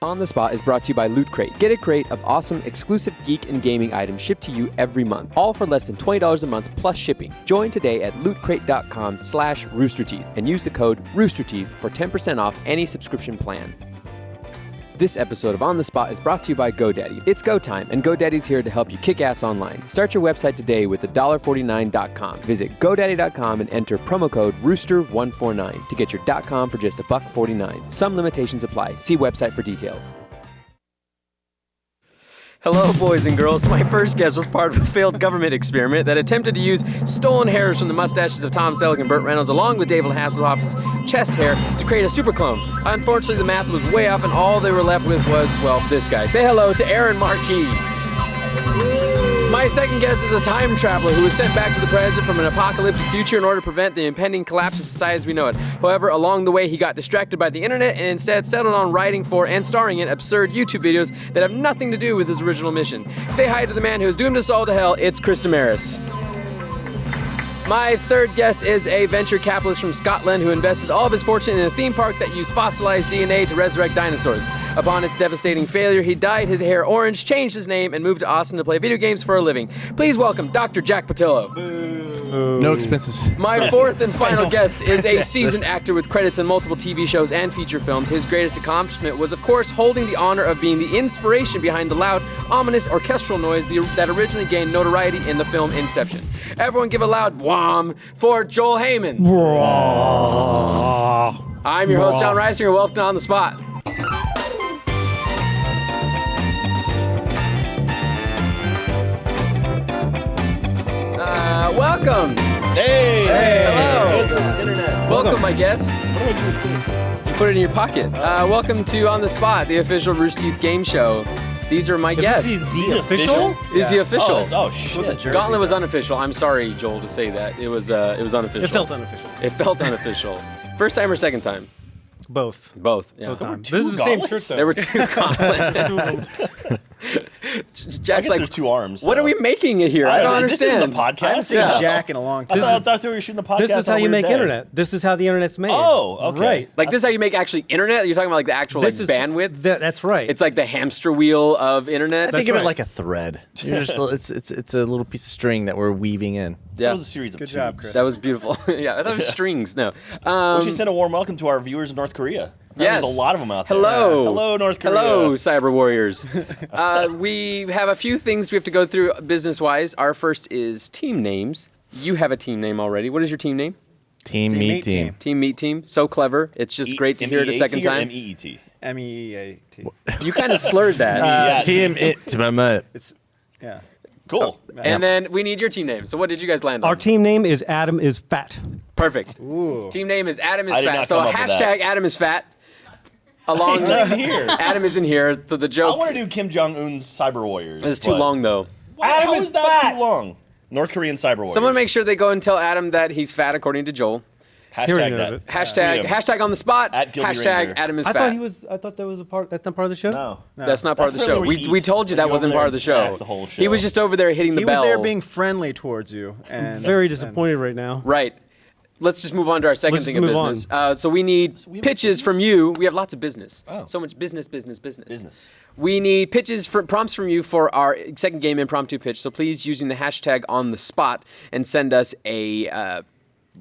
On the Spot is brought to you by Loot Crate. Get a crate of awesome, exclusive geek and gaming items shipped to you every month, all for less than $20 a month plus shipping. Join today at lootcrate.com/roosterteeth and use the code roosterteeth for 10% off any subscription plan. This episode of On the Spot is brought to you by GoDaddy. It's go time, and GoDaddy's here to help you kick ass online. Start your website today with $1.49.com. Visit GoDaddy.com and enter promo code Rooster149 to get your .com for just $1.49. Some limitations apply. See website for details. Hello, boys and girls. My first guest was part of a failed government experiment that attempted to use stolen hairs from the mustaches of Tom Selleck and Burt Reynolds along with David Hasselhoff's chest hair to create a super clone. Unfortunately, the math was way off and all they were left with was, well, this guy. Say hello to Aaron Markey. My second guest is a time traveler who was sent back to the present from an apocalyptic future in order to prevent the impending collapse of society as we know it. However, along the way, he got distracted by the internet and instead settled on writing for and starring in absurd YouTube videos that have nothing to do with his original mission. Say hi to the man who has doomed us all to hell. It's Chris Damaris. My third guest is a venture capitalist from Scotland who invested all of his fortune in a theme park that used fossilized DNA to resurrect dinosaurs. Upon its devastating failure, he dyed his hair orange, changed his name, and moved to Austin to play video games for a living. Please welcome Dr. Jack Patillo. No expenses. My fourth and final guest is a seasoned actor with credits on multiple TV shows and feature films. His greatest accomplishment was, of course, holding the honor of being the inspiration behind the loud, ominous orchestral noise that originally gained notoriety in the film Inception. Everyone give a loud wham for Joel Heyman. I'm your host, Jon Risinger. Welcome to On the Spot. Welcome. Hey. Hello. Internet. Welcome, my guests. What do I do with this? You put it in your pocket. Welcome to On the Spot, the official Rooster Teeth game show. These are my guests. Is the official? This is the official. Oh shit. Gauntlet was unofficial. I'm sorry, Joel, to say that. It was unofficial. It felt unofficial. It felt unofficial. First time or second time? Both. Both. Yeah. Both times. This This is the same shirt, though. There were two gauntlets. Jack's like, there's two arms. what are we making it here? I don't understand. This is the podcast. I haven't seen Jack in a long time. I thought we were shooting the podcast. This is how on a you weird make day. internet. This is how the internet's made. Oh, okay. Right. Like this is how you make actually internet? You're talking about like the actual like, bandwidth? That's right. It's like the hamster wheel of internet? Think of right. it like a thread. You're just, it's a little piece of string that we're weaving in. Yeah. That was a series of Good tubes. job, Chris. That was beautiful. Yeah, I thought it was strings. No. We should send a warm welcome to our viewers in North Korea. Yes. There's a lot of them out there. Hello. Hello, North Korea. Hello, cyber warriors. We have a few things we have to go through business-wise. Our first is team names. You have a team name already. What is your team name? Team meet team. Team Meet Team. So clever. It's just great to hear it a second time. M-E-E-T. M-E-E-A-T. You kind of slurred that. Yeah, Team it. It's, yeah. cool. And then we need your team name. So what did you guys land on? Our team name is Adam is Fat. Perfect. Ooh. Team name is Adam is I did Fat. not So come up with that. hashtag Adam is Fat. Along He's not even here. Adam isn't here. So the I joke want to do Kim Jong-un's Cyber Warriors. is too but- long though. How Adam is is that fat. too long? North Korean Cyber Warriors. Someone make sure they go and tell Adam that he's fat according to Joel. He Hashtag already knows that. it. Hashtag Tweet him. hashtag on the spot. At Gilby Hashtag Ranger. Adam is I fat. thought that was a part. That's not part of the show. No. That's not part That's of the show. where he We eats. told you When that you wasn't go part there of the and show. snack the whole He show. was just over there hitting the He bell. was there being friendly towards you. And Very disappointed right now. Right. Let's just move on to our second Let's thing just of move business. So we need pitches from you. We have lots of business. Oh. So much business. Business. We need prompts from you for our second game impromptu pitch. So please, using the hashtag on the spot, and send us a.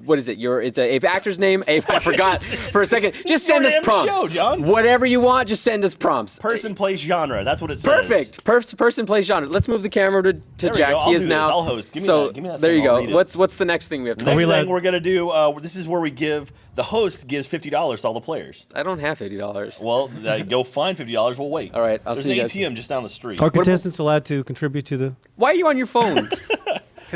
What is it? It's a actor's name. I forgot for a second. Just send us Your damn prompts. show, John. Whatever you want, just send us prompts. Person, place, genre. That's what it says. Perfect. Person, place, genre. Let's move the camera to There we Jack. go. I'll He is do this. now. I'll host. Give me so that. Give me that there thing. you I'll go. read it. What's the next thing we have to do? Next we thing allowed- we're gonna do. This is where we give the host gives $50 to all the players. I don't have $80. Well, go find $50. We'll wait. All right, I'll There's see an you guys. ATM just down the street. Are contestants allowed to contribute to the? Why are you on your phone?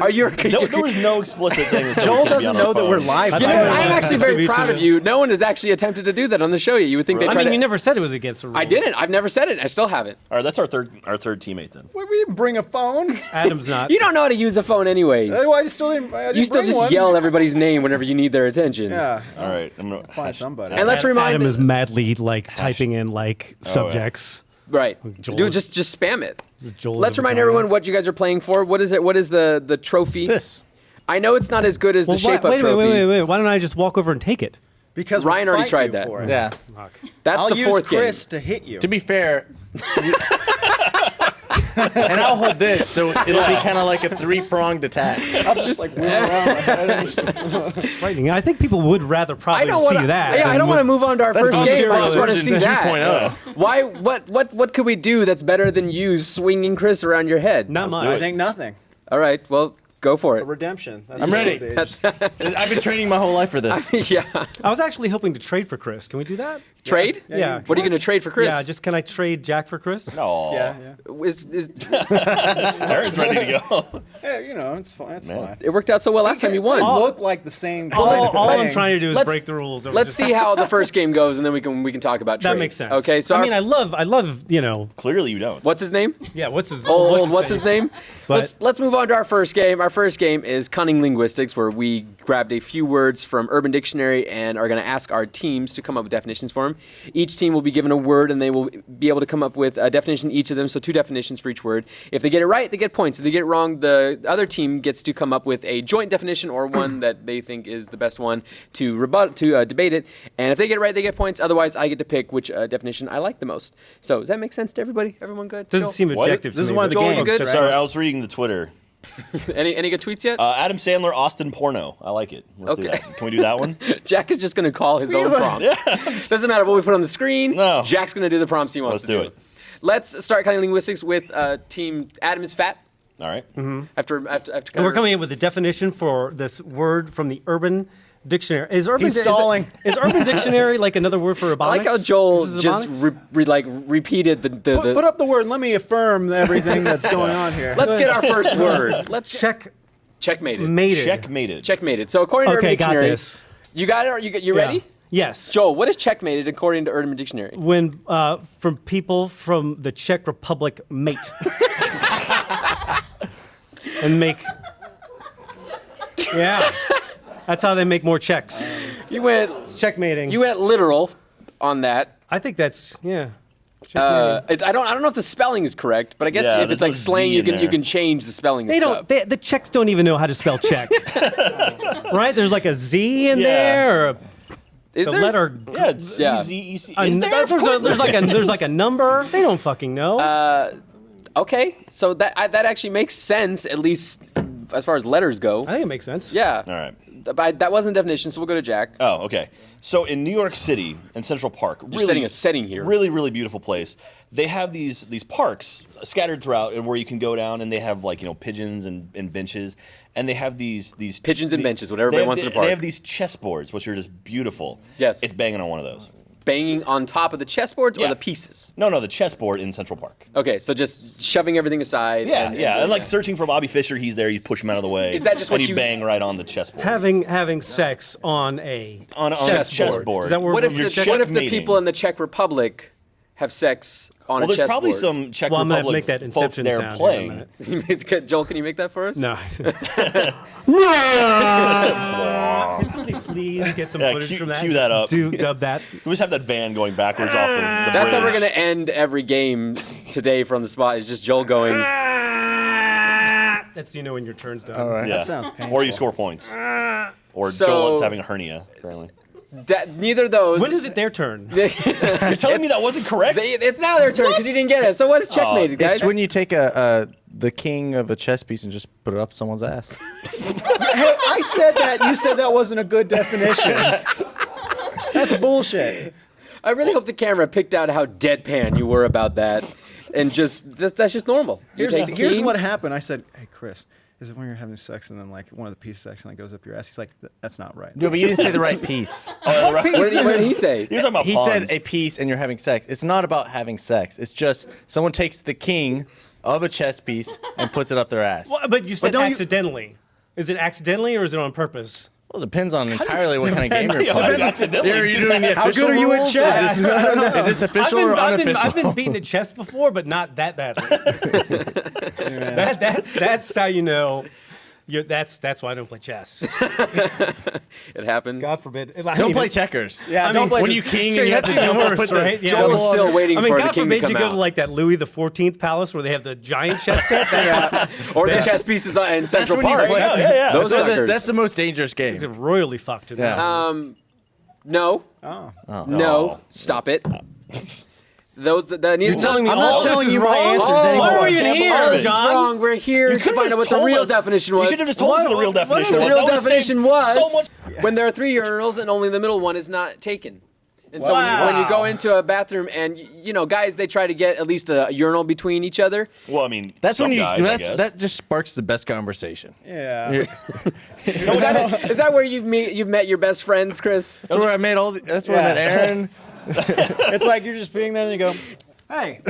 Are you? There was no explicit thing. that said we Joel couldn't be doesn't on our know that we're phone. live. I You know, thought- I'm actually very Contribute proud to of the- you. No one has actually attempted to do that on the show yet. You would think they I tried mean, to. you never said it was against the rules. I didn't. I've never said it. I still haven't. All right, that's our third teammate then. Why we bring a phone? Adam's not. You don't know how to use a phone, anyways. Why I still didn't? I didn't You still bring just one. yell everybody's name whenever you need their attention. Yeah. All right, I'm gonna Find somebody. And let's remind. Adam is madly typing in subjects. Right. Joel Do is- just spam it. Joel Let's is a remind vagina. everyone what you guys are playing for. What is it? What is the trophy? This. I know it's not as good as the shape up wait, trophy. wait. Why don't I just walk over and take it? Because Ryan we'll already fight tried you that. for it. Yeah. That's I'll the use fourth Chris game. to hit you. To be fair, and I'll hold this, so it'll be kind of like a 3-pronged attack. I'll just like wheel around my head. Frightening. I think people would rather I probably don't see want to. that. Yeah, I than don't want to move on to our first That's game. I just want to version see that. 2.0. Why? What could we do that's better than you swinging Chris around your head? Not much. I think nothing. All right. Well, go for it. Redemption. That's I'm what ready. it is. That's I've been training my whole life for this. yeah. I was actually hoping to trade for Chris. Can we do that? Trade? Yeah. What are you going to trade for Chris? Yeah, just can I trade Jack for Chris? No. Yeah, yeah. Is Aaron's ready to go. Yeah, you know, it's fine. It's fine. it worked out so well last time you won. They look like the same. All I'm thing. trying to do is Let's- break the rules. Let's see how the first game goes, and then we can talk about trades. That makes sense. Okay. So I mean, I love, you know, Clearly you don't. what's his name? yeah. What's his What's his name? But- Let's move on to our first game. Our first game is Cunning Linguistics, where we grabbed a few words from Urban Dictionary and are going to ask our teams to come up with definitions for them. Each team will be given a word, and they will be able to come up with a definition each of them, so 2 definitions for each word. If they get it right, they get points. If they get it wrong, the other team gets to come up with a joint definition or one that they think is the best one to debate it. And if they get it right, they get points. Otherwise, I get to pick which definition I like the most. So does that make sense to everybody? Everyone good? Doesn't Joel? seem What? objective. This to is me, one of the but- Joel, you games. good? right? Sorry, I was reading the Twitter. Any good tweets yet? Adam Sandler, Austin porno. I like it. Let's do Okay. that. Can we do that one? Jack is just going to call his own prompts. Doesn't matter what we put on the screen. No. Jack's going to do the prompts he wants Let's to do do. it. Let's start Cunning Linguistics with team Adam is fat. All right. After And we're coming in with a definition for this word from the Urban Dictionary. Is Urban He's stalling. Is Urban Dictionary like another word for I ebonics? like how Joel This is just ebonics? repeated the. Put up the word. Let me affirm everything that's going on here. Let's get our first word. Let's get checkmated. Checkmated. Checkmated. So according to Urban Okay, got Dictionary, this. you got it. Or you ready? Yeah. Yes. Joel, what is checkmated according to Urban Dictionary? When from people from the Czech Republic mate and make. Yeah. That's how they make more checks. You went Checkmating. literal on that. I think that's I checkmating. don't know if the spelling is correct, but I guess Yeah, if there's it's like no Z slang, you in can there. change the spelling. They and don't. stuff. The Czechs don't even know how to spell Czech, right? There's like a Z in Yeah. there, or Is the there? letter. Yeah, it's Yeah. easy. a- Is there? Of course there's like a number. They don't fucking know. Okay, so that actually makes sense, at least as far as letters go. I think it makes sense. Yeah. All right. But that wasn't the definition, so we'll go to Jack. Oh, okay. So in New York City, in Central Park, You're setting a setting here. really, really beautiful place. They have these parks scattered throughout, and where you can go down, and they have like pigeons and benches, and they have these Pigeons and benches, what everybody wants in a park. They have these chessboards, which are just beautiful. Yes. It's banging on one of those. Banging on top of the chessboards or Yeah. the pieces? No, the chessboard in Central Park. Okay, so just shoving everything aside. Yeah, and like searching for Bobby Fischer, he's there. You push him out of the way. Is that just and what you you- bang right on the chessboard? Having sex on a on a chessboard. Is that where What if you're the checkmating. people in the Czech Republic have sex on Well, a there's chessboard? probably some Czech Well, I'm gonna Republic make that folks Inception there sound playing. here in a minute. Joel, can you make that for us? No. Can somebody please get some Yeah, footage from that? cue that up. Dub that. We just have that van going backwards off the That's how bridge. we're gonna end every game today from the spot. Is just Joel going. That's when your turn's done. All right. Yeah. That sounds painful. Or you score points. Or So- Joel's having a hernia, apparently. Neither of those. When is it their turn? You're telling me that wasn't correct? It's now their turn because you didn't get it. So what is checkmated, guys? It's when you take the king of a chess piece and just put it up someone's ass. Hey, I said that. You said that wasn't a good definition. That's bullshit. I really hope the camera picked out how deadpan you were about that, and just that's just normal. You take the Here's king. what happened. I said, "Hey, Chris, is it when you're having sex and then like one of the pieces accidentally goes up your ass?" He's like, "That's not right." No, but you didn't say the right piece. What did he say? You're talking about He pawns. said a piece and you're having sex. It's not about having sex. It's just someone takes the king of a chess piece and puts it up their ass. Well, but you said don't you- accidentally. Is it accidentally or is it on purpose? Well, it depends on entirely what kind of game you're Yeah, playing. accidentally Are you do doing the that. How official good are you at rules? chess? Is this official or unofficial? I've been beaten at chess before, but not that badly. That's how you know. That's why I don't play chess. It happened. God forbid. Don't play checkers. Yeah, don't play. When you king Sure, and you have that's to even jump up worse, with the right? Yeah. Joel is still waiting I mean, for God the king to forbid come you go out. to like that Louis the 14th palace where they have the giant chess set. That's Or the chess pieces in Central when you Park. play- Yeah. Those That's suckers. that's the most dangerous game. royally fucked in Yeah. that. No. Oh. No. Stop it. Those that need You're telling me I'm all not telling this is you my wrong? answers Oh, anymore. why are we in All here, all this is John? wrong. We're here to find out what the real definition was. You should have just told us what the real definition The was. real That would've saved definition was so much. when there are 3 urinals and only the middle one is not taken. And so when you go into a bathroom and guys, they try to get at least a urinal between each other. Well, I mean, That's some when guys, I guess. that just sparks the best conversation. Yeah. Is that where you've met your best friends, Chris? That's where I made that's where I met Aaron. It's like you're just being there and you go, hey.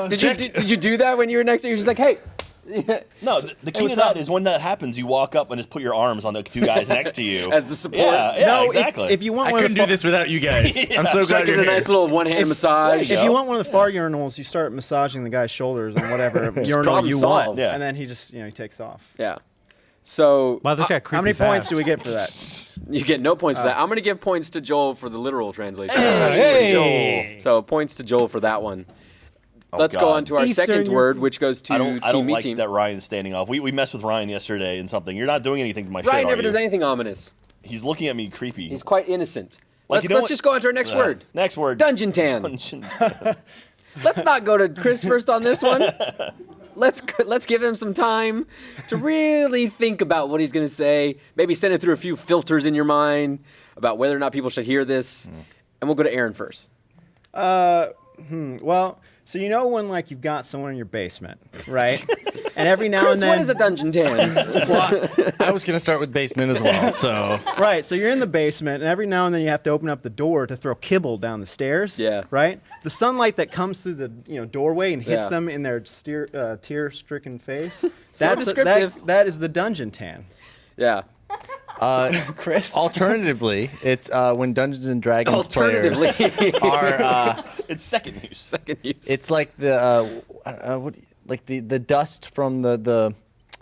Did you do that when you were next to? You're just like, hey. No, the key to that is when that happens, you walk up and just put your arms on the 2 guys next to you As the support. Yeah, No, exactly. if you want I one couldn't of do the this without you guys. I'm so Just like glad in you're a here. nice little one-hand massage. if you want one of the far urinals, you start massaging the guy's shoulders on whatever urinal problem you solved. want, Yeah. and then he just he takes off. Yeah. So Wow, this got creepy How many points fast. do we get for that? you get no points for that. I'm going to give points to Joel for the literal translation. That's actually pretty Hey. cool. So points to Joel for that one. Let's go God. on to our Eastern second Europe. word, which goes to I Team don't Me like Team. that Ryan's standing off. We messed with Ryan yesterday in something. You're not doing anything to my shit, Ryan are never you? does anything ominous. He's looking at me creepy. He's quite innocent. Like, Let's you know what? just go on to our next word. Next word. Dungeon Tan. Dungeon. Let's not go to Chris first on this one. Let's give him some time to really think about what he's going to say. Maybe send it through a few filters in your mind about whether or not people should hear this. And we'll go to Aaron first. Well, so when like you've got someone in your basement, right? And every now Chris, and then, what is a Dungeon Tan? Well, I was gonna start with basement as well. So right? So you're in the basement, and every now and then you have to open up the door to throw kibble down the stairs. Yeah. Right. The sunlight that comes through the doorway and hits Yeah. them in their tear-stricken face. descriptive. That is the dungeon tan. Yeah. Chris. alternatively, it's when Dungeons and Dragons players Alternatively. are. It's second use. Second use. It's like the the dust from the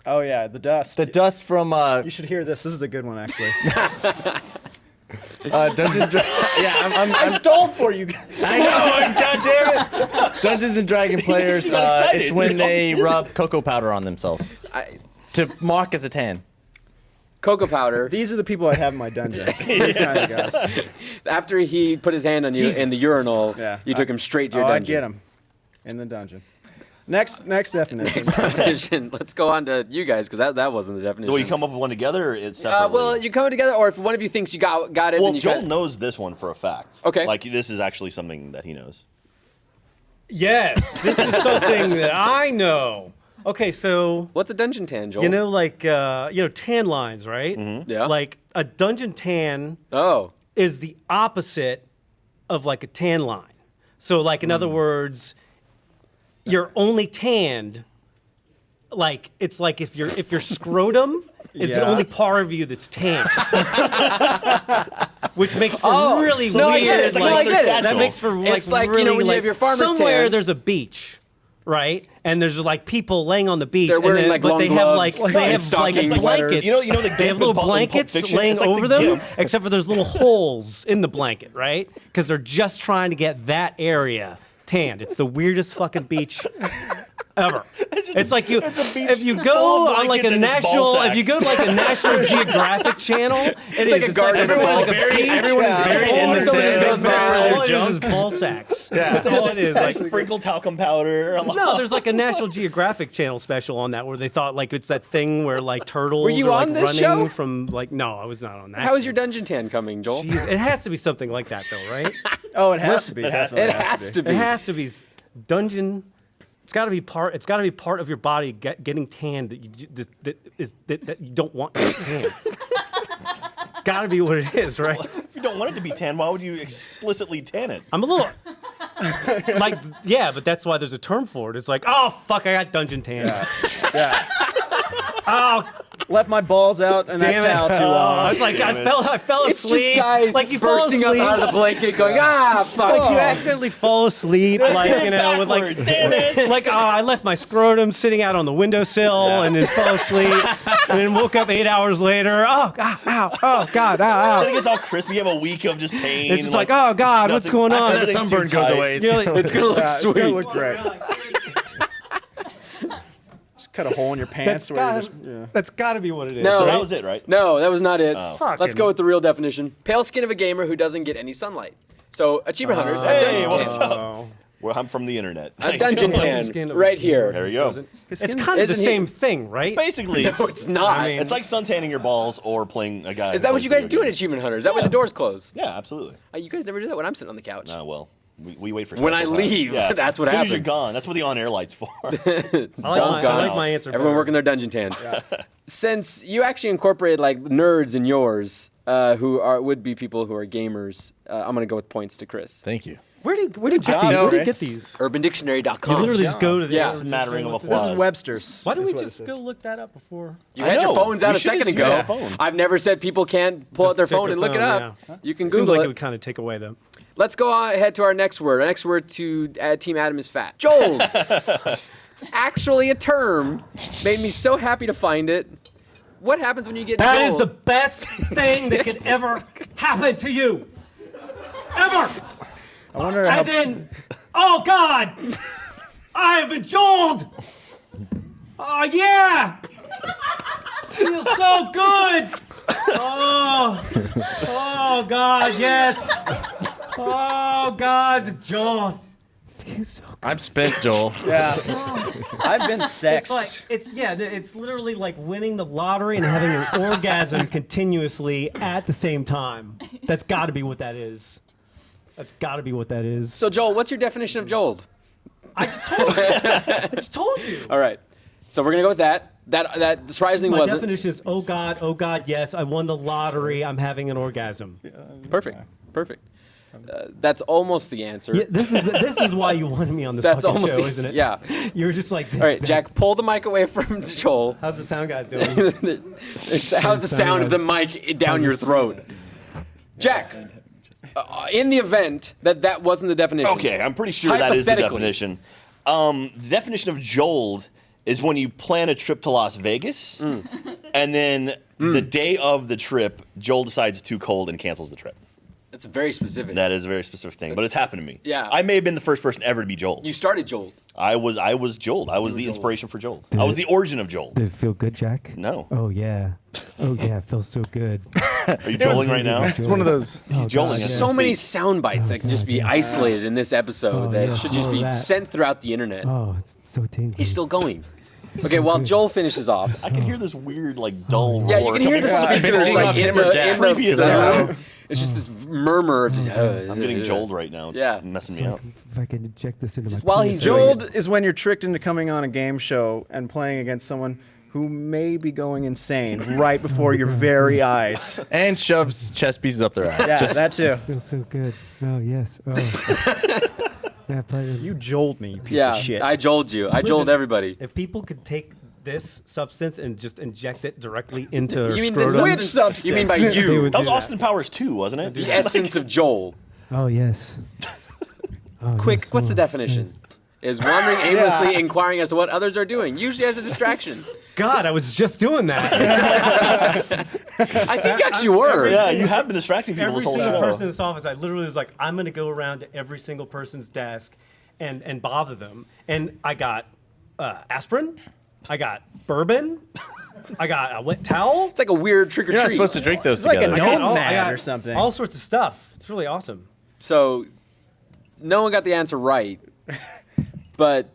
Oh yeah, the dust. dust from You should hear this. This is a good one, actually. Dungeons. Yeah, I stole for you. I know. God damn it! Dungeons and Dragon players. got excited. It's when they rub cocoa powder on themselves to mark as a tan. Cocoa powder. These are the people I have in my dungeon. These kind of guys. After he put his hand on you in the urinal, Yeah. you took him straight to your I dungeon. get him in the dungeon. Next definition. Definition. Let's go on to you guys because that wasn't the definition. Do we come up with one together or it's separately? well, you come together, or if one of you thinks you got it, Well, then you Joel got it. knows this one for a fact. Okay. Like, this is actually something that he knows. Yes, this is something that I know. Okay, so What's a dungeon tan, Joel? like tan lines, right? Yeah. Like a dungeon tan Oh. is the opposite of like a tan line. So like in other words, you're only tanned. Like it's like if your scrotum is the Yeah. only part of you that's tan, which makes for Oh, really no, I weird. get it. No, I get it. That makes for like It's like, really when you have your farmer's somewhere tan. there's a beach. Right, and there's like people laying on the beach, They're wearing, and like, but long they have gloves, like they and have like stockings. blankets. You know the they have little Pulp blankets Fiction? laying It's like over the them, gimp. except for there's little holes in the blanket, right? Because they're just trying to get that area tanned. It's the weirdest fucking beach ever. It's like if you full go of on like a blankets and his ball national, if you go to like a National Geographic channel, it's like a garden of balls. Everyone's buried in the Someone just sand. goes back all there. it is is ball sacks. That's all it is. Like, Sprinkle talcum powder. no, there's like a National Geographic Channel special on that where they thought like it's that thing where like turtles Were you are like on this running show? from like no, I was not on that. How is show. your dungeon tan coming, Joel? Jeez, it has to be something like that though, right? Oh, it has to be. It has to definitely It has to be. It has to be dungeon. It's got to be part. It's got to be part of your body getting tanned that you don't want to get tanned. It's got to be what it is, right? If you don't want it to be tan, why would you explicitly tan it? I'm a little like yeah, but that's why there's a term for it. It's like oh fuck, I got dungeon tan. Yeah. Oh Left my balls out in that damn it! towel too I long. was like I fell It's asleep. just guys like you fall bursting up asleep. out of the blanket going, fuck. Like you accidentally fall asleep, like with like, Backwards, damn it. like I left my scrotum sitting out on the windowsill and then fell asleep, and then woke up 8 hours later. Oh god, oh god, I ow. think it's all crispy. You have a week of just pain. It's just like oh god, what's going on? After the Everything's sunburn too goes tight. away, You're like, It's going to look It's sweet. gonna look great. Just cut a hole in your pants That's where you got just. Yeah. that's got to be what it is. No. So right? that was it, right? No, that was not it. Fucking- Let's go with the real definition. Pale skin of a gamer who doesn't get any sunlight. So achievement hunters have Hey, dungeon what's tans. up? Well, I'm from the internet. A dungeon Skin tan of- right here. There you go. It's kind of the isn't he- same thing, right? Basically, No, it's not. I mean- it's like suntanning your balls or playing a guy. Is who that what plays you guys video do in games. Achievement Hunters? Is that when the doors close? Yeah, absolutely. You guys never do that when I'm sitting on the couch. Well, we wait for When I special times. leave, Yeah. that's what as soon As you're happens. gone. That's what the on-air light's for. John's gone. I like my answer. Everyone better. working their dungeon tans. Since you actually incorporated like nerds in yours, who would be people who are gamers, I'm gonna go with points to Chris. Thank you. Where do you get these? job, Where do you get Chris. these? UrbanDictionary.com. You literally just go to the Yeah. Smattering of This is applause. Webster's. Why don't is we what just it go says. look that up before? You I had your know. phones out We a should second just ago. use our phone. I've never said people can't pull out their Just check phone and look it phone, up. yeah. You can Seems Google like it. it would kind of take away them. Let's go ahead to our next word. Our next word to Team Adam is fat. Jolt. It's actually a term. Made me so happy to find it. What happens when you get That is jolt? the best thing that could ever happen to you. Ever. I wonder how. As in, oh God, I have been jolted. Oh yeah. Feels so good. Oh God, yes. Oh God, the jolt. Feels so good. I'm spent, Joel. Yeah. I've been sexed. It's literally like winning the lottery and having an orgasm continuously at the same time. That's got to be what that is. That's got to be what that is. So Joel, what's your definition of jolt? I just told you. All right. So we're gonna go with that. That surprisingly My wasn't. definition is, oh God, yes, I won the lottery. I'm having an orgasm. Perfect. Perfect. That's almost the answer. Yeah, this is why you wanted me on this That's fucking almost show, the- isn't it? yeah. You were just like, this, All right, that. Jack, pull the mic away from Joel. How's the sound guys doing? How's the sound of the mic down your throat? Jack, in the event that wasn't the definition. Okay, I'm pretty sure that is the Hypothetically. definition. The definition of jolt is when you plan a trip to Las Vegas, and then the day of the trip, Joel decides it's too cold and cancels the trip. It's very specific. That is a very specific thing, but it's happened to me. Yeah. I may have been the first person ever to be Joel. You started Joel. I was Joel. I was the Joel. inspiration for Joel. I was the origin of Joel. Did it feel good, Jack? No. Oh yeah. Oh yeah, it feels so good. Are you joeling right now? It's one of those. He's joling us. So many sound bites that can just be isolated in this episode Oh, that yes, should just all be that. sent throughout the internet. Oh, it's so tingly. He's still going. Okay, while Joel finishes off. I can hear this weird, like, dull Yeah, roar you can hear the coming from- speakers finishing like off in him or Jack. the Creepy as hell. It's just this murmur of just. I'm getting Joeled right now. It's Yeah. messing me up. If I can inject this into my while penis, he's doing I- Joeled is when you're tricked into coming on a game show and playing against someone who may be going insane right before your very eyes. And shoves chess pieces up their ass. Yeah, Just that too. feels so good. Oh yes. Oh. Yeah, play it. You joeled me, you piece Yeah, of shit. I joled you. I joled Listen, everybody. If people could take this substance and just inject it directly into their You mean this scrotum, Which substance? You mean by they you? would That do was Austin Powers 2, wasn't it? The essence of Joel. Oh yes. Oh, Quick, yes, what's the oh, definition? Is wandering aimlessly, inquiring as to what others are doing, usually as a distraction. God, I was just doing that. I think you actually were. Yeah, you have been distracting people Every this whole single show. person in this office, I literally was like, I'm gonna go around to every single person's desk and bother them. And I got aspirin, I got bourbon, I got a wet towel. It's like a weird trick or you're not treat. supposed to drink those like a together. no- I got Nomad I got or something. All sorts of stuff. It's really awesome. So, no one got the answer right, but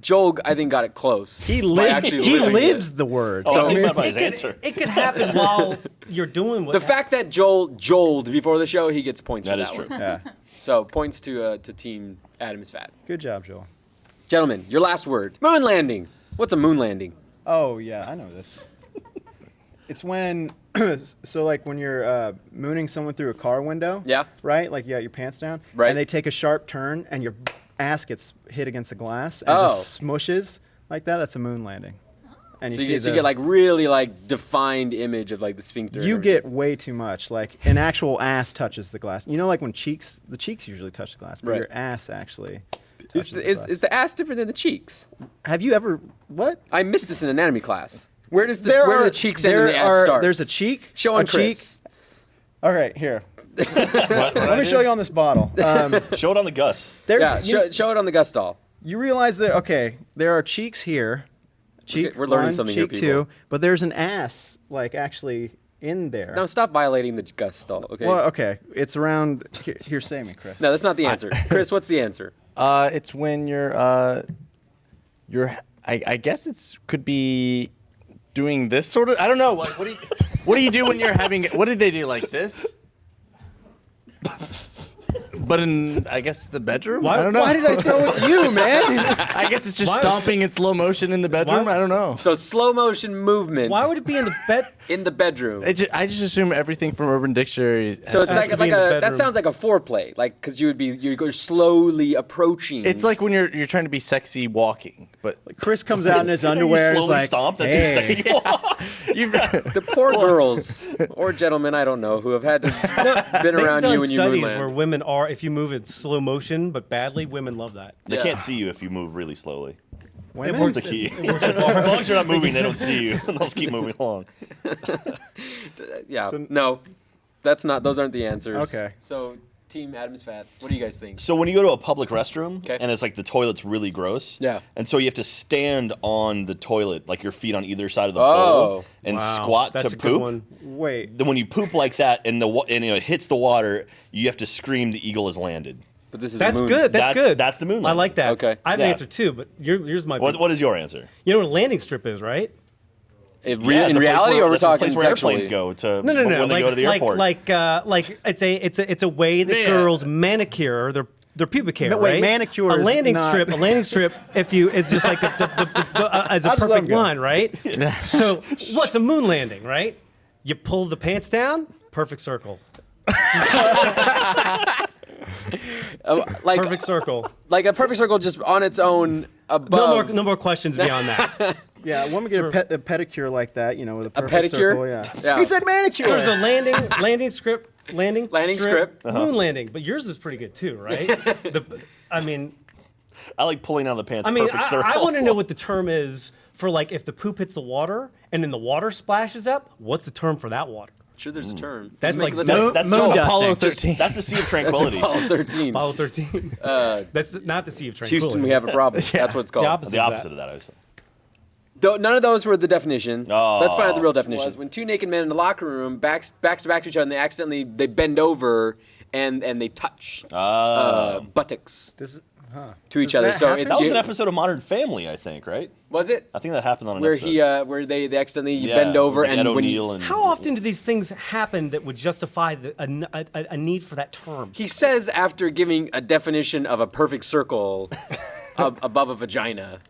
Joel, I think, got it close. He by lives. actually He living lives it. the word. Oh, So- I think about his answer. It could happen while you're doing what The fact that Joel joled before the show, he gets points That for is that true. one. Yeah. So points to Team Adam is fat. Good job, Joel. Gentlemen, your last word. Moon landing. What's a moon landing? Oh yeah, I know this. It's when, so like when you're mooning someone through a car window. Yeah. Right. Like you got your pants down. Right. And they take a sharp turn, and your ass gets hit against the glass and Oh. just smushes like that. That's a moon landing. And So you you, see get like really like defined image of like the sphincter. and you everything. get way too much. Like an actual ass touches the glass. You know, like when the cheeks usually touch the glass, but Right. your ass actually. Is touches the, glass. is the ass different than the cheeks? Have you ever what? I missed this in anatomy class. Where does where do the cheeks end and the ass are- start? There's a cheek. Show on a Chris. cheek. All right, here. Let me show you on this bottle. Show it on the Gus. There's Yeah, you, show it on the Gus doll. you realize that there are cheeks here, cheek We're learning one, something cheek here, people. two, but there's an ass like actually in there. No, stop violating the Gus stall, okay? Well, okay, it's around. Here, say me, Chris. No, that's not the answer. Chris, what's the answer? It's when you're I guess could be doing this sort of. I don't know. Like, what do you do when you're having? What did they do like this? But in, I guess, the bedroom? I don't know. Why did I throw it to you, man? I guess it's just stomping in slow motion in the bedroom. I don't know. So slow motion movement Why would it be in the bed? in the bedroom. I just assume everything from Urban Dictionary. So it's has like to be in the that bedroom. sounds like a foreplay, like because you're slowly approaching. It's like when you're trying to be sexy walking, but Chris comes out in his underwear. You Is slowly like, stomp. That's hey. your sexy walk. the poor girls or gentlemen, I don't know, who have had to been They've around done you when you studies moonland. where women are, if you move in slow motion but badly, women love that. They Yeah. can't see you if you move really slowly. Women? That's the key. As long as you're not moving, they don't see you. They'll just keep moving along. Yeah, So- no, that's not. Those aren't the answers. Okay. So Team Adam's fat. What do you guys think? So when you go to a public restroom, Okay. and it's like the toilet's really gross, Yeah. and so you have to stand on the toilet, like your feet on either side of the Oh. bowl, and Wow, squat that's to a good poop. one. Wait. Then when you poop like that and it hits the water, you have to scream the eagle has landed. But this is That's moon. good. That's good. That's the moon I landing. like that. Okay. I have Yeah. an answer too, but yours might be. What is your answer? You know what a landing strip is, right? Yeah, In it's a place reality, where- or we're that's a talking place where sexually? airplanes go to No. when they go to the airport. Like it's a way that Yeah. girls manicure their pubic hair, No, wait, right? manicure a is landing not- strip. A landing strip, it's just like as a How does that perfect go? line, right? So what's a moon landing, right? You pull the pants down, perfect circle. Like Perfect circle. like a perfect circle, just on its own above. No more questions beyond that. Yeah, a woman get a pedicure like that, with a perfect pedicure? circle. Yeah. Yeah. He said manicure. There's a landing strip, Uh-huh. moon landing, but yours is pretty good too, right? I mean, I like pulling down the pants. Perfect circle. I want to know what the term is for like if the poop hits the water and then the water splashes up. What's the term for that water? Sure, there's a term. That's like let's moon- That's moon just dusting. Apollo Just- 13. That's the Sea of That's Tranquility. Apollo 13. Apollo 13. That's not the Sea of Tranquility. Houston, we have a problem. That's what it's The called. opposite. The opposite of that. I was. None of those were the definition. Oh. Let's find out the real definition. Was when two naked men in the locker room backs to back to each other, and they bend over and they touch buttocks This is- to each Does other. that So happen? it's That was an episode of Modern Family, I think, right? was it I think that happened on an where episode. where they accidentally Yeah, bend over with Ed and when O'Neill and How often do these things happen that would justify a need for that term? he says after giving a definition of a perfect circle above a vagina.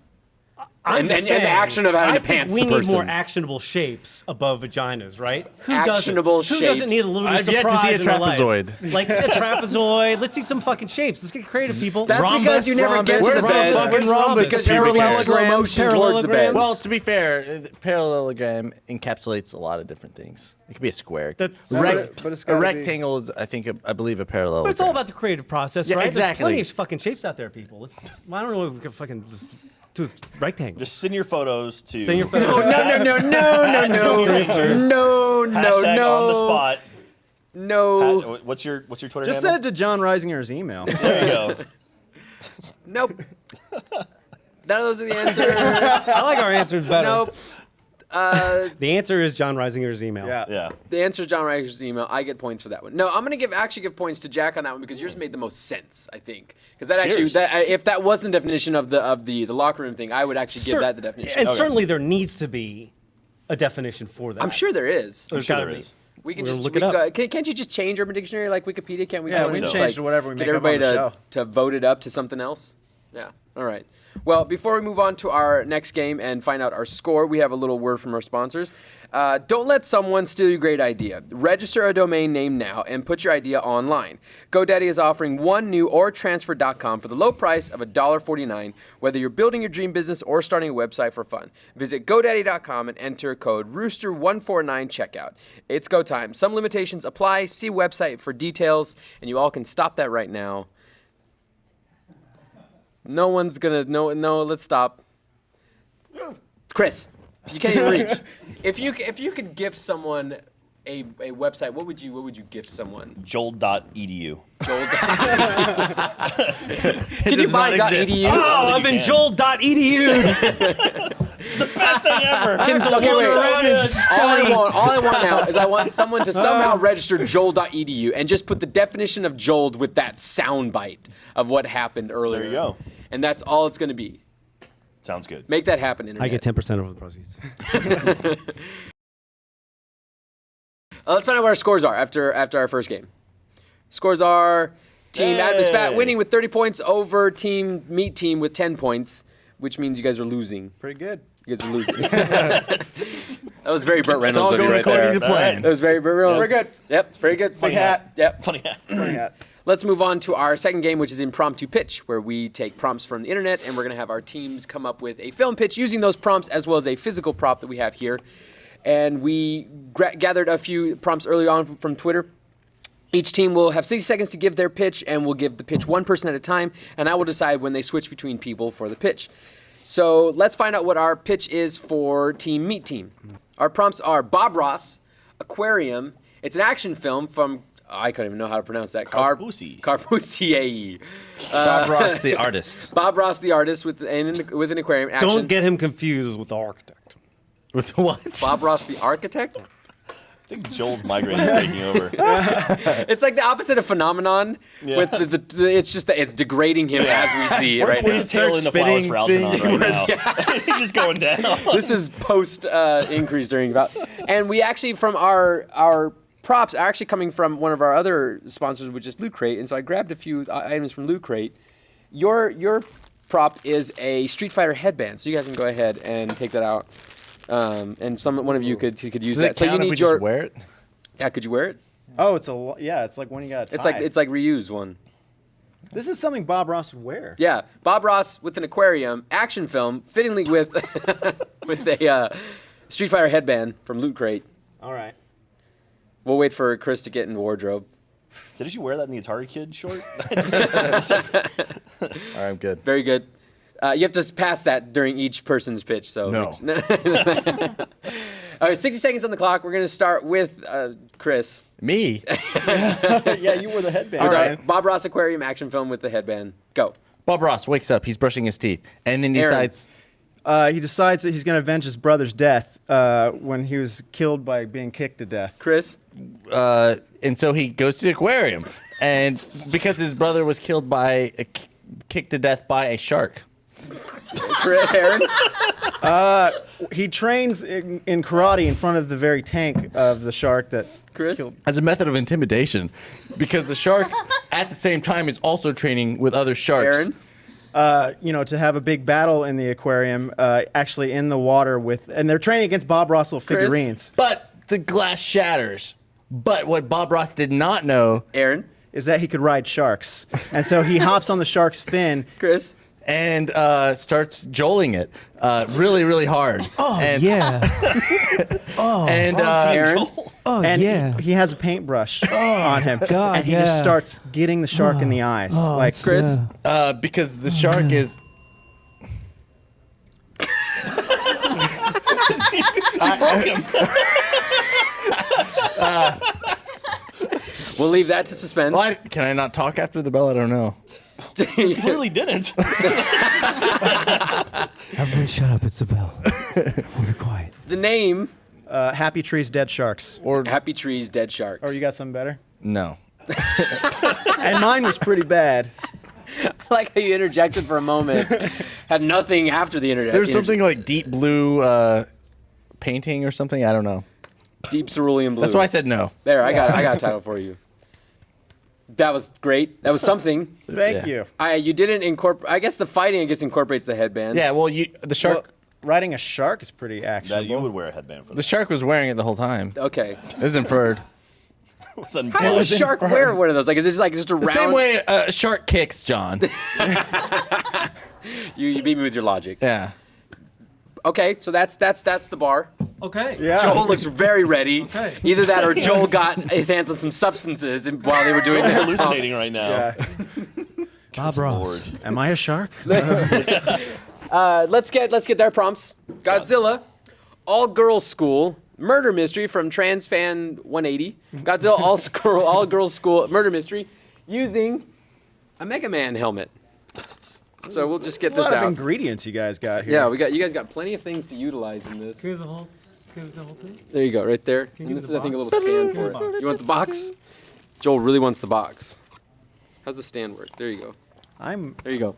I'm And just the saying, action of having I to think pants we the need person. more actionable shapes above vaginas, right? Who Actionable doesn't? Who doesn't shapes. need a little bit of I've yet to surprise see a in their life? trapezoid. Like a trapezoid. Let's see some fucking shapes. Let's get creative, people. That's because you never get to Where's the bed. fucking rhombus? Because you're Pubic hair. allowed slow motion towards the bed. Well, to be fair, the parallelogram encapsulates a lot of different things. It could be a square. That's- but it's a gotta be- rectangle is, I believe, a parallelogram. But it's all about the creative process, Yeah, right? exactly. There's plenty of fucking shapes out there, people. I don't know if we can fucking just do a rectangle. Just send your photos to Send your photos. No. hashtag on the spot. No. What's your Twitter Just handle? send it to Jon Risinger's email. There you go. Nope. None of those are the answer. I like our answers better. Nope. The answer is Jon Risinger's email. Yeah. Yeah. The answer is Jon Riker's email. I get points for that one. No, I'm gonna actually give points to Jack on that one because yours made the most sense. I think because that actually Cheers. if that was the definition of the locker room thing, I would actually give that the definition. And Okay. certainly there needs to be a definition for that. I'm sure there is. There's sure gotta there be. is. We can We're just gonna look we it up. can't you just change Urban Dictionary like Wikipedia? Can't we? Yeah, go we and can just, change to whatever we get make up on everybody the show. to vote it up to something else. Yeah. All right. Well, before we move on to our next game and find out our score, we have a little word from our sponsors. Don't let someone steal your great idea. Register a domain name now and put your idea online. GoDaddy is offering one new or transfer.com for the low price of $1.49, whether you're building your dream business or starting a website for fun. Visit GoDaddy.com and enter code Rooster149 checkout. It's go time. Some limitations apply. See website for details, and you all can stop that right now. No one's gonna no. Let's stop. Chris, you can't even reach. If you could gift someone a website, what would you gift someone? Joel.edu. Joel. Can you buy not exist. .edu? Oh, you I've been can. Joel.edu. Best thing ever. Okay, wait. All I want now is I want someone to somehow register joel.edu and just put the definition of joel with that sound bite of what happened earlier. There you go. And that's all it's going to be. Sounds good. Make that happen, Internet. I get 10% of the proceeds. Let's find out what our scores are after our first game. Scores are Team Atmos Fat winning with 30 points over Team Meat Team with 10 points, which means you guys are losing. Pretty good. You guys are losing. That was very Burt Reynolds It's all of you going right according there. to plan. That was very Burt Reynolds. We're good. Yep, it's very good. Funny hat. Yep. Funny hat. Funny hat. Let's move on to our second game, which is Impromptu Pitch, where we take prompts from the internet and we're going to have our teams come up with a film pitch using those prompts as well as a physical prop that we have here. And we gathered a few prompts early on from Twitter. Each team will have 60 seconds to give their pitch, and we'll give the pitch one person at a time, and I will decide when they switch between people for the pitch. So let's find out what our pitch is for Team Meat Team. Our prompts are Bob Ross, Aquarium. It's an action film from, I couldn't even know how to pronounce that. Corbusier. Bob Ross, the artist. Bob Ross, the artist, with an aquarium. Action. Don't get him confused with the architect. With what? Bob Ross, the architect? I think Joel's migraine is taking over. It's like the opposite of phenomenon. Yeah. With the it's just that it's degrading him as we see it right now. He's tailing the flowers for Algernon right now. He's just going down. This is post increase during about, and we actually from our props are actually coming from one of our other sponsors, which is Loot Crate, and so I grabbed a few items from Loot Crate. Your prop is a Street Fighter headband, so you guys can go ahead and take that out. And one of you could use Does that. it So count you if need we your just wear it? Yeah, could you wear it? Oh, it's it's like when you got a tie. It's like reused one. This is something Bob Ross would wear. Yeah, Bob Ross with an aquarium action film, fittingly with with a Street Fighter headband from Loot Crate. All right. We'll wait for Chris to get in wardrobe. Did you wear that in the Atari Kid short? All right, I'm good. Very good. You have to pass that during each person's pitch. So No. All right, 60 seconds on the clock. We're going to start with Chris. Me? Yeah, you wore the headband. With our man. Bob Ross aquarium action film with the headband. Go. Bob Ross wakes up. He's brushing his teeth. And then Aaron. decides... He decides that he's going to avenge his brother's death when he was killed by being kicked to death. Chris. And so he goes to the aquarium. And because his brother was killed by... kicked to death by a shark. Aaron. He trains in karate in front of the very tank of the shark that Chris. killed. As a method of intimidation. Because the shark, at the same time, is also training with other sharks. Aaron. To have a big battle in the aquarium, actually in the water and they're training against Bob Ross little figurines. But the glass shatters. But what Bob Ross did not know... Aaron. Is that he could ride sharks. And so he hops on the shark's fin. Chris. And starts joling it really, really hard. Oh, and, yeah. And Aaron. Oh, And yeah. he has a paintbrush on him. God, and he just yeah. starts getting the shark in the eyes. Like Chris. Yeah. because the shark is... We'll leave that to suspense. Can I not talk after the bell? I don't know. You clearly didn't. Everyone shut up. It's the bell. Everyone be quiet. The name. Happy Trees, Dead Sharks. Or Happy Trees, Dead Sharks. Oh, you got something better? no. And mine was pretty bad. I like how you interjected for a moment. Had nothing after the internet. There's something like deep blue painting or something. I don't know. Deep cerulean blue. That's why I said no. There, I got a title for you. That was great. That was something. Thank Yeah. you. You didn't incorporate. I guess the fighting, I guess, incorporates the headband. Yeah, well, the shark... Well, riding a shark is pretty actionable. That you would wear a headband for The shark was wearing it the whole time. Okay. It was inferred. How does a shark wear one of those? Like, is it just a round? The same way a shark kicks, John. You beat me with your logic. Yeah. Okay, so that's the bar. Okay. Yeah. Joel looks very ready. Okay. Either that or Joel got his hands on some substances while they were doing Joel's their hallucinating right now. Yeah. Bob Ross. Lord. Am I a shark? Let's get their prompts. Godzilla, all girls school, murder mystery from TransFan 180. Godzilla, all girls school, murder mystery, using a Mega Man helmet. So we'll just get A this lot of out. ingredients you guys got here. Yeah, you guys got plenty of things to utilize in this. Here's the whole thing. There you go, right there. you And give this is, me the I think, a box? little stand Give me for the it. box. You want the box? Joel really wants the box. How's the stand work? There you go. There you go.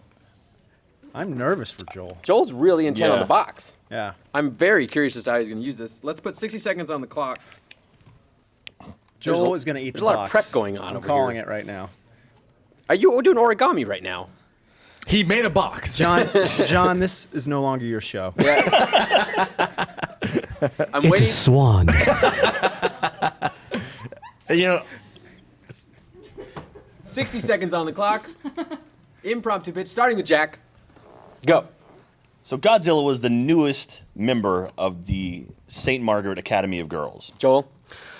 I'm nervous for Joel. Joel's really intent on Yeah. the box. Yeah. I'm very curious as to how he's going to use this. Let's put 60 seconds on the clock. Joel is going to eat there's the a lot box. of prep going on I'm over calling here. it right now. Are you doing origami right now? He made a box. John, John, this is no longer your show. I'm waiting. swan. You know, 60 seconds on the clock. Impromptu pitch, starting with Jack. Go. So Godzilla was the newest member of the St. Margaret Academy of Girls. Joel.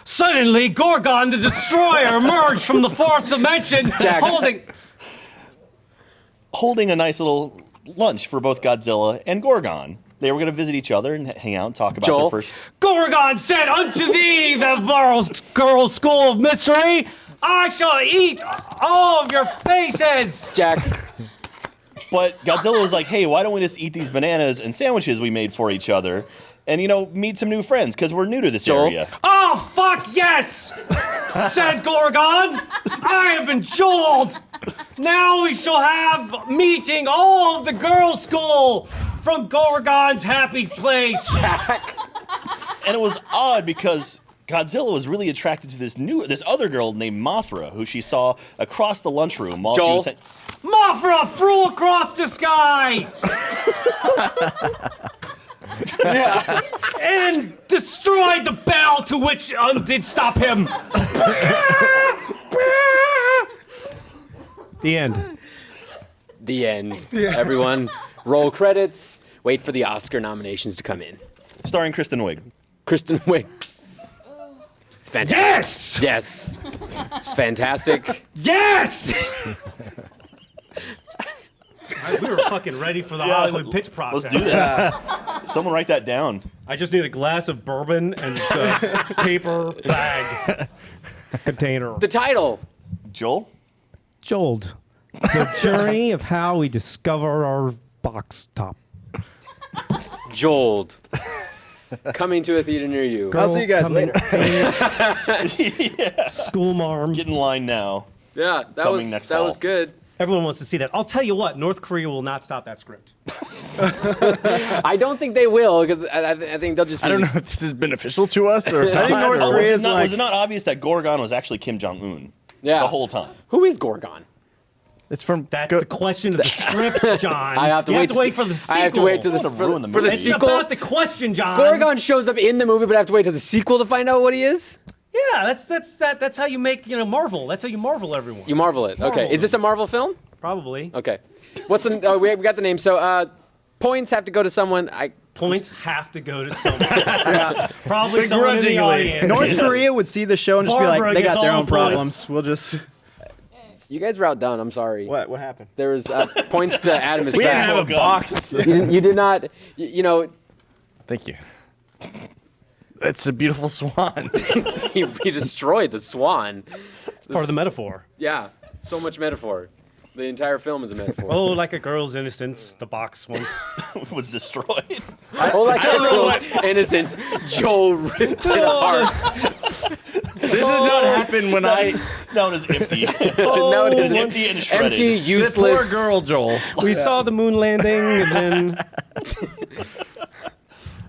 Suddenly, Gorgon the Destroyer emerged from the fourth dimension, Jack. Holding a nice little lunch for both Godzilla and Gorgon. They were going to visit each other and hang out and talk about Joel. their first. Gorgon said unto thee, the girls' school of mystery, I shall eat all of your faces. Jack. But Godzilla was like, hey, why don't we just eat these bananas and sandwiches we made for each other and, meet some new friends because we're new to this Joel. area. Oh, fuck yes, said Gorgon. I have been Joeled. Now we shall have meeting all of the girls' school from Gorgon's happy place. Jack. And it was odd because Godzilla was really attracted to this other girl named Mothra, who she saw across the lunchroom while Joel. she was. Mothra flew across the sky and destroyed the bell to which did stop him. The end. The end. Everyone, roll credits. Wait for the Oscar nominations to come in. Starring Kristen Wiig. Kristen Wiig. It's fantastic. Yes! Yes. It's fantastic. Yes! We were fucking ready for the Hollywood pitch process. Let's do this. Someone write that down. I just need a glass of bourbon and a paper bag container. The title. Joel? Joeled. The journey of how we discover our box top. Joeled. Coming to a theater near you. I'll see you guys later. School marm. Get in line now. Yeah, that Coming next fall. was good. Everyone wants to see that. I'll tell you what, North Korea will not stop that script. I don't think they will because I think they'll just. I don't know if this is beneficial to us or I think North Oh, Korea is was it not obvious that Gorgon was actually Kim Jong-un Yeah. the whole time? Who is Gorgon? It's from. That's the question of the script, John. I have to you wait. have to wait for the sequel. I have to wait to the Don't wanna ruin the for the movie. It's sequel. about the question, John. Gorgon shows up in the movie, but I have to wait to the sequel to find out what he is. Yeah, that's how you make Marvel. That's how you Marvel everyone. You Marvel it. Okay, Marvel. is this a Marvel film? Probably. Okay. What's the? Oh, we got the name. So points have to go to someone. Points have to go to someone. Probably someone in the Begrudgingly. audience. North Korea would see the show and just be Barbara like, they gets got their all own the problems. We'll just. You guys were outdone. I'm sorry. What happened? There was points to Adam is We didn't fat. have a box. You did not. You know, Thank you. It's a beautiful swan. he destroyed the swan. Part of the metaphor. Yeah, so much metaphor. The entire film is a metaphor. Oh, like a girl's innocence, the box once. Was destroyed. Oh, like a girl's innocence. Joel ripped it apart. This did not happen when I. Now it is empty. Now it It is is empty and shredded. empty, This useless. poor girl, Joel. We saw the moon landing, and then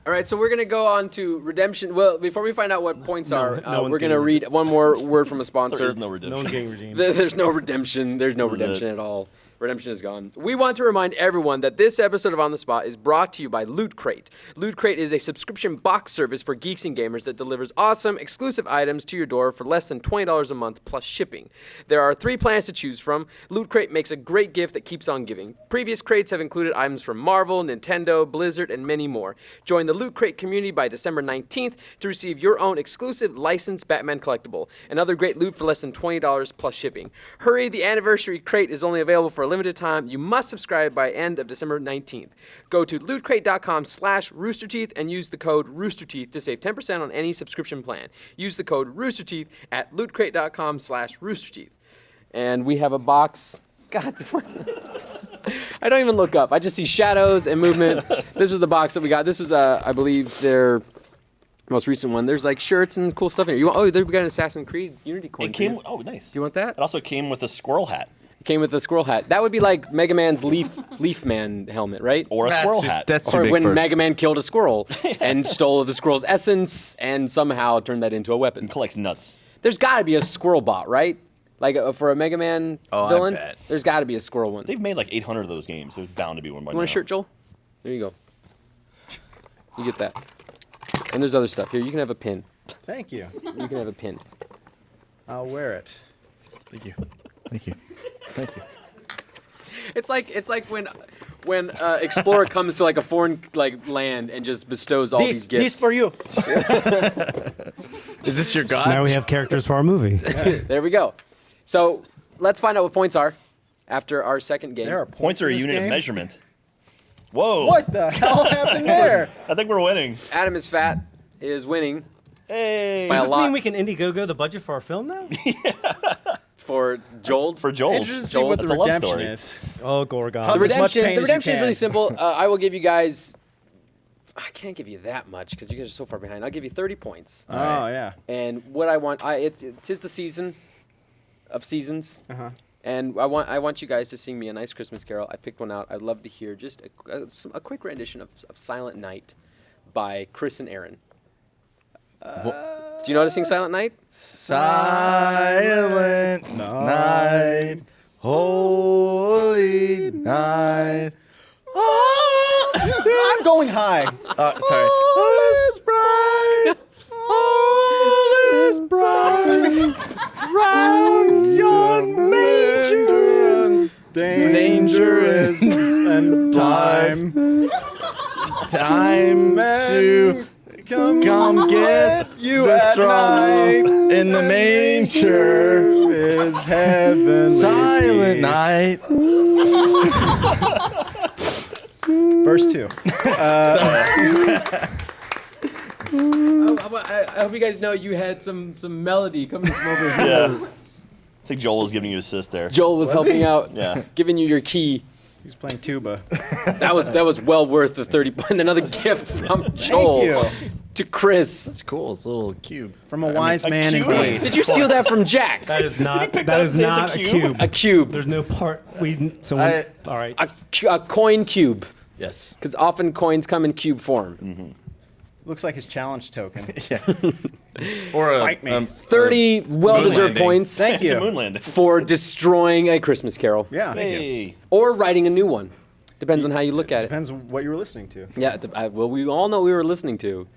All right, so we're gonna go on to redemption. Well, before we find out what points are, no one's we're gonna getting read one more word from a There sponsor. is no no redemption. one's getting redeemed. There's no redemption. There's no redemption at all. Redemption is gone. We want to remind everyone that this episode of On the Spot is brought to you by Loot Crate. Loot Crate is a subscription box service for geeks and gamers that delivers awesome, exclusive items to your door for less than $20 a month plus shipping. There are 3 plans to choose from. Loot Crate makes a great gift that keeps on giving. Previous crates have included items from Marvel, Nintendo, Blizzard, and many more. Join the Loot Crate community by December 19th to receive your own exclusive licensed Batman collectible and other great loot for less than $20 plus shipping. Hurry, the anniversary crate is only available for a limited time. You must subscribe by end of December 19th. Go to lootcrate.com/roosterteeth and use the code roosterteeth to save 10% on any subscription plan. Use the code roosterteeth at lootcrate.com/roosterteeth. And we have a box. God, I don't even look up. I just see shadows and movement. This was the box that we got. This was, I believe, their most recent one. There's like shirts and cool stuff in here. You want, we got an Assassin's Creed Unity coin. It came. Oh, nice. Do you want that? It also came with a squirrel hat It came with a squirrel hat. That would be like Mega Man's Leaf Man helmet, right? or a squirrel hat. That's too Or big when for Mega Man killed a squirrel and stole the squirrel's essence and somehow turned that into a weapon. It collects nuts. There's got to be a squirrel bot, right? Like for a Mega Man I villain, bet. there's got to be a squirrel one. They've made like 800 of those games. There's bound to be one by You want now. a shirt, Joel? There you go. You get that. And there's other stuff here. You can have a pin. Thank you. You can have a pin. I'll wear it. Thank you. Thank you. Thank you. It's like when Explorer comes to like a foreign like land and just bestows all these gifts. This for you. Is this your god? Now we have characters for our movie. There we go. So let's find out what points are after our second game. There are Points are a in this unit of game? measurement. Whoa. What the hell happened there? I think we're winning. Adam is fat, is winning Hey. By a Does this lot. mean we can Indiegogo the budget for our film now? for Joel. For Joel. Interested to see Joel, what that's the a love redemption story. is. Oh, Gorgon. How The As much redemption. pain The as you redemption is really can. simple. I will give you guys. I can't give you that much because you guys are so far behind. I'll give you 30 points. Oh yeah. And what I want, it's the season of seasons. Uh-huh. And I want you guys to sing me a nice Christmas carol. I picked one out. I'd love to hear just a quick rendition of Silent Night by Chris and Aaron. Do you know how to sing Silent Night? Silent night, holy night. Oh, I'm going high. sorry. All is bright, all is bright. Round yon manger is dangerous, and time to come get you the at straw night. in the manger. Is heavenly Silent peace. night. Verse 2. I hope you guys know you had some melody coming from over here. Yeah. I think Joel was giving you assist there. Joel was helping out, Yeah. giving you your key. He's playing tuba. That was well worth the 30. And another gift from Joel you. to Chris. It's cool. It's a little cube. From a wise a man cube. indeed. Did you steal that from Jack? That is not. pick That that is up and not say a it's a cube? cube. A cube. There's no part. All right. A coin cube. Yes. Because often coins come in cube form. Looks like his challenge token. Or a Fight me. 30 well-deserved landing. points Thank It's a you. moon landing. for destroying a Christmas carol. Yeah, thank you. Hey. Or writing a new one. Depends on how you look at it. Depends what you were listening to. Yeah, well, we all know we were listening to.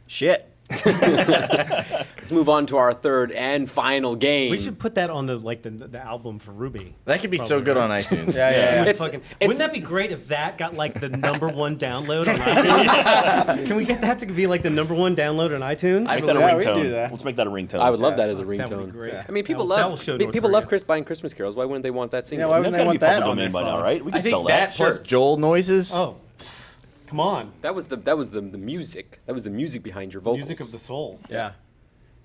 Shit. Let's move on to our third and final game. We should put that on the album for Ruby. That could be so Probably, good right? on iTunes. Yeah. It's- Wouldn't that be great if that got like the #1 download on iTunes? Can we get that to be like the #1 download on iTunes? Make that a Yeah, we ringtone. do that. Let's make that a ringtone. I would love Yeah. that as a That would ringtone. be great. I mean, people That will love show North people love Korea. buying Christmas carols. Why wouldn't they want that single? Yeah, why That's wouldn't gotta they be want that public on their domain by now, phone? right? We I can think sell that that. plus Sure. Joel noises. Oh, come on! That was the music. That was the music behind your vocals. Music of the soul. Yeah.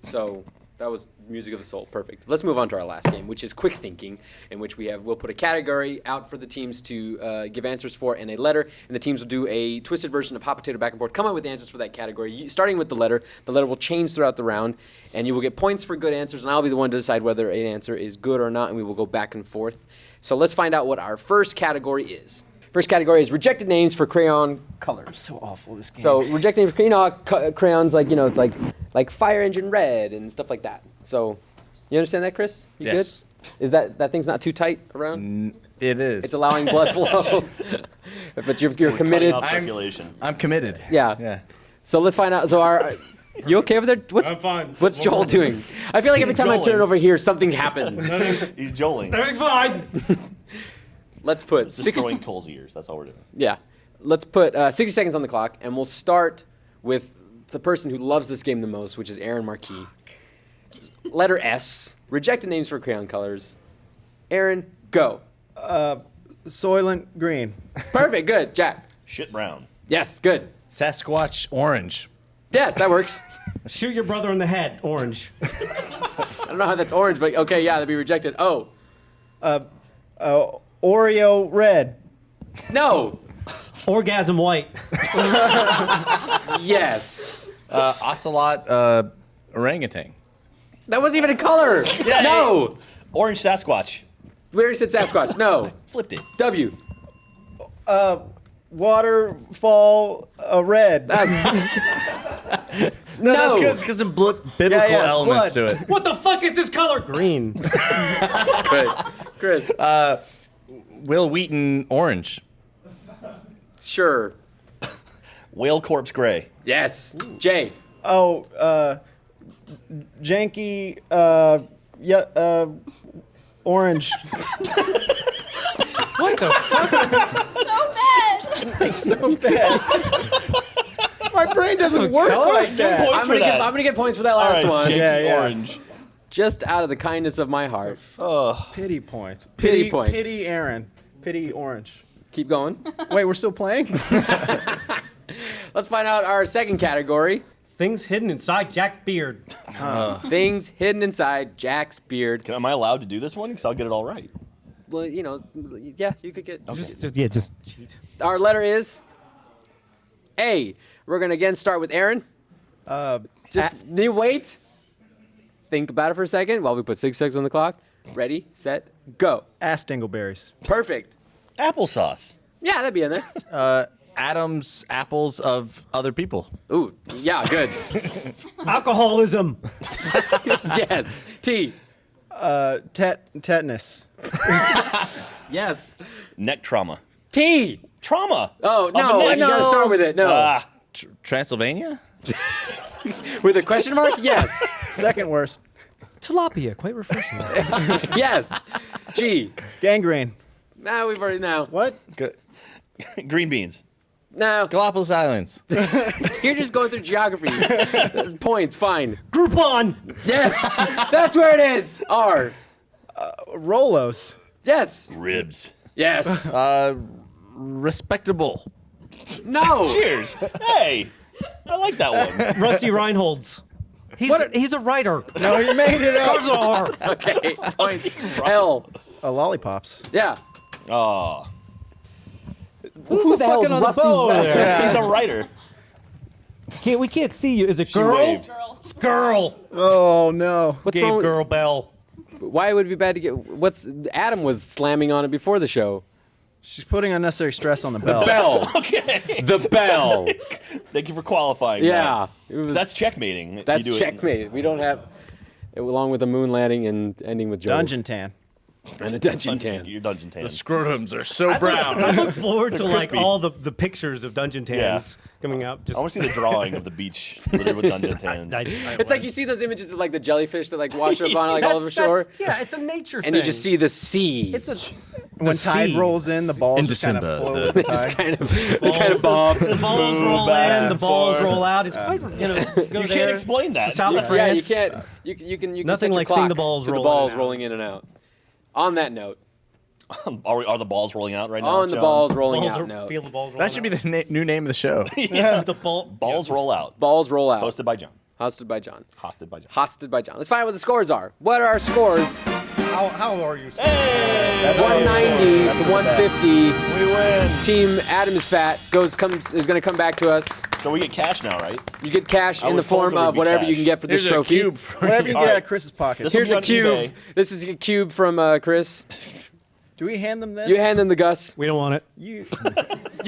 So that was music of the soul. Perfect. Let's move on to our last game, which is quick thinking, in which we'll put a category out for the teams to give answers for in a letter, and the teams will do a twisted version of hot potato back and forth. Come up with the answers for that category, starting with the letter. The letter will change throughout the round, and you will get points for good answers, and I'll be the one to decide whether an answer is good or not, and we will go back and forth. So let's find out what our first category is. First category is rejected names for crayon colors. So awful, this game. So rejected names, crayons, it's like Fire Engine Red and stuff like that. So you understand that, Chris? You Yes. good? Is that thing's not too tight around? It is. It's allowing blood flow. But you're Cutting committed. off circulation. I'm committed. Yeah. Yeah. So let's find out. So you okay over there? I'm fine. What's Joel doing? I feel like every time I turn Joeling. over here, something happens. He's joling. Everything's fine. Let's put Destroying Cole's ears. That's all we're doing. Yeah. Let's put 60 seconds on the clock, and we'll start with the person who loves this game the most, which is Aaron Marquis. Letter S. Rejected names for crayon colors. Aaron, go. Soylent Green. Perfect. Good. Jack. Shit brown. Yes. Good. Sasquatch orange. Yes, that works. Shoot your brother in the head. Orange. I don't know how that's orange, but okay, yeah, that'd be rejected. Oh. Oreo Red. No. Orgasm white. Yes. Ocelot orangutan. That wasn't even a color. No. Orange Sasquatch. We already said Sasquatch. No. Flipped it. W. Waterfall red. No, that's good. It's because of biblical yeah, it's elements blood. to it. What the fuck is this color? Green. Good. Chris. Will Wheaton orange. Sure. Whale corpse gray. Yes. J. Oh, janky. Orange. What the fuck? It's so bad. My brain doesn't work color? like that. Points for that. I'm gonna get points for that last All right, one. janky Yeah. orange. Just out of the kindness of my heart. Pity points. Pity points. Pity Aaron. Pity orange. Keep going. Wait, we're still playing? Let's find out our second category. Things hidden inside Jack's beard. Things hidden inside Jack's beard. Am I allowed to do this one? Because I'll get it all right. Well, you know, yeah, you could get. Just cheat. Our letter is A. We're gonna again start with Aaron. You wait. Think about it for a second while we put 6 seconds on the clock. Ready, set, go. Ass dingleberries. Perfect. Applesauce. Yeah, that'd be in there. Adam's apples of other people. Ooh, yeah, good. Alcoholism. Yes. T. Tetanus. Yes. Neck trauma. T. Trauma. Oh, Of the no, neck. you gotta start with it. No. Ah, Transylvania? With a question mark? Yes. Second worst. Tilapia, quite refreshing. Yes. G. Gangrene. No, we've already, no. What? green beans. No. Galapagos Islands. You're just going through geography. That's points, fine. Groupon. Yes. That's where it is. R. Rolos. Yes. Ribs. Yes. Respectable. No. Cheers. Hey, I like that one. Rusty Reinholds. He's a writer. No, you made it up. Starts with R. Okay. Points. L. Lollipops. Yeah. Oh, Who the hell is fucking on the Rusty? boat over there? he's a writer. We can't see you. Is it She girl? waved. It's girl. Oh, no. What's Gave wrong? girl bell. Why would it be bad to get? Adam was slamming on it before the show. She's putting unnecessary stress on the bell. Bell. Okay. The bell. Thank you for qualifying. Yeah. that. It was, That's checkmating. That's You do it- checkmate. We don't have, along with the moon landing and ending with Joe. Dungeon tan. And a dungeon tan. Your dungeon tan. The scrotums are so brown. I look forward to like crispy. all the pictures of Dungeon Tans coming up. Just I want to see the drawing of the beach littered with dungeon tan. It's like you see those images of like the jellyfish that like wash up on like all over shore, Yeah, it's a nature thing. and you just see the sea. It's a When tide sea. rolls in, the balls In just kind of December, float the- with the just tide. kind of bob. The balls roll back in, the and balls forth. roll out. It's quite go You there. can't explain that. South of Yeah, you France. can't. You can. Nothing set your like seeing clock the balls to rolling the balls in and out. rolling in and out. On that note, Are the balls rolling out right now? on the John? balls rolling Balls out are, note. feel the balls roll That should be the new name of the show. the ball. Balls roll out. Balls roll out. Hosted by John. Hosted by John. Hosted by John. Hosted by John. Let's find out what the scores are. What are our scores? How are you? Hey! 190 to 150. We win. Team Adam is fat. Is going to come back to us. So we get cash now, right? You get cash I in the was told form there would of be whatever you cash. can get for this Here's a trophy. cube. Whatever you All get out right. of Chris's pocket. This Here's will a be on cube. eBay. This is a cube from Chris. Do we hand them this? You hand them the Gus. We don't want it. You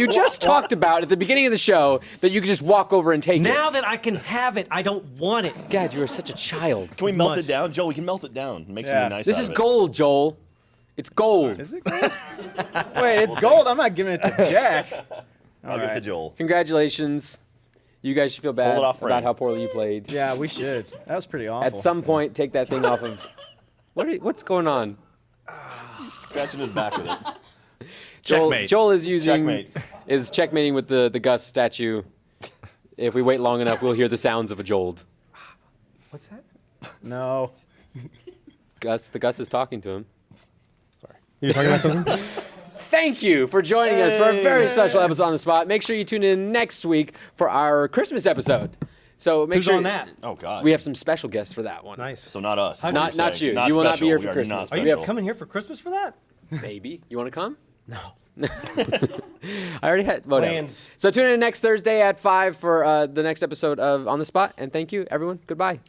just talked about at the beginning of the show that you could just walk over and take Now that I can have it, I don't want it. it. God, you are such a child. Can we melt much. it down? Joel, we can melt it down. Make Yeah. something nice This out is of it. gold, Joel. It's gold. Is it gold? Wait, it's gold. I'm not giving it to Jack. I'll give it to Joel. Congratulations. You guys should feel bad it off frame. about how poorly you played. Yeah, we should. That was pretty awful. At some point, take that thing off of. What's going on? Scratching his back with it. Checkmate. Joel is using Checkmate. is checkmating with the Gus statue. If we wait long enough, we'll hear the sounds of a Joel. What's that? No. The Gus is talking to him. You're talking about something? Thank you for joining us for a very special episode on the spot. Make sure you tune in next week for our Christmas episode. So make Who's sure on that? Oh, God. we have some special guests for that one. Nice. So not us. Not You're you. saying. You will not be special. here We for are Christmas. not Are you special. coming here for Christmas for that? Maybe you want to come? No. I already had. Whatever. Plans. So tune in next Thursday at 5 for the next episode of On the Spot. And thank you, everyone. Goodbye.